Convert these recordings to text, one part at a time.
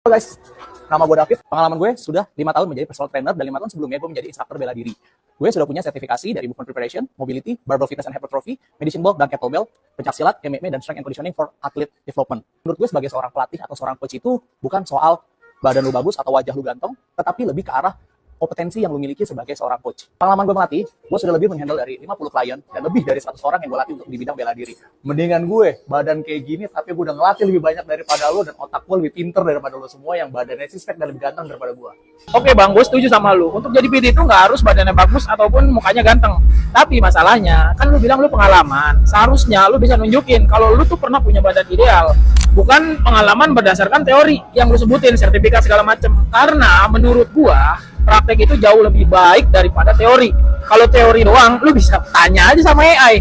Halo guys, nama gue David. Pengalaman gue sudah 5 tahun menjadi personal trainer dan 5 tahun sebelumnya gue menjadi instruktur bela diri. Gue sudah punya sertifikasi dari movement preparation, mobility, barbell fitness and hypertrophy, medicine ball dan kettlebell, pencaksilat, MMA dan strength and conditioning for athlete development. Menurut gue sebagai seorang pelatih atau seorang coach itu bukan soal badan lu bagus atau wajah lu ganteng, tetapi lebih ke arah kompetensi yang lu miliki sebagai seorang coach. Pengalaman gue melatih, gue sudah lebih menghandle dari 50 klien dan lebih dari 100 orang yang gue latih untuk di bidang bela diri. Mendingan gue badan kayak gini tapi gue udah ngelatih lebih banyak daripada lu dan otak gue lebih pinter daripada lu semua yang badannya sispek dan lebih ganteng daripada gue. Oke bang, gue setuju sama lu. Untuk jadi PT itu nggak harus badannya bagus ataupun mukanya ganteng. Tapi masalahnya, kan lu bilang lu pengalaman. Seharusnya lu bisa nunjukin kalau lu tuh pernah punya badan ideal. Bukan pengalaman berdasarkan teori yang lu sebutin, sertifikat segala macem. Karena menurut gua, praktek itu jauh lebih baik daripada teori. Kalau teori doang, lu bisa tanya aja sama AI.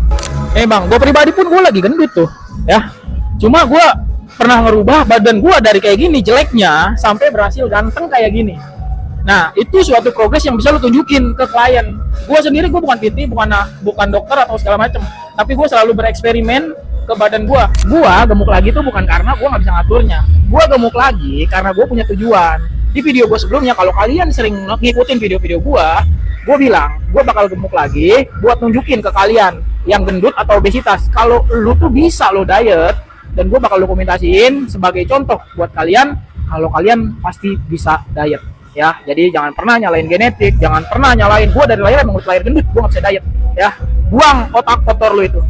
Bang, gue pribadi pun gue lagi gendut tuh, ya. Cuma gue pernah ngerubah badan gue dari kayak gini jeleknya sampai berhasil ganteng kayak gini. Nah, itu suatu progres yang bisa lu tunjukin ke klien. Gue sendiri, gue bukan PT, bukan dokter atau segala macem. Tapi gue selalu bereksperimen ke badan gue. Gue gemuk lagi tuh bukan karena gue nggak bisa ngaturnya. Gue gemuk lagi karena gue punya tujuan. Di video gue sebelumnya, kalau kalian sering ngikutin video-video gue bilang, gue bakal gemuk lagi buat nunjukin ke kalian yang gendut atau obesitas. Kalau lu tuh bisa lo diet, dan gue bakal dokumentasiin sebagai contoh buat kalian, kalau kalian pasti bisa diet. Ya, jadi jangan pernah nyalain genetik, jangan pernah nyalain gue dari lahir emang lahir gendut, gue nggak bisa diet. Ya, buang otak kotor lu itu.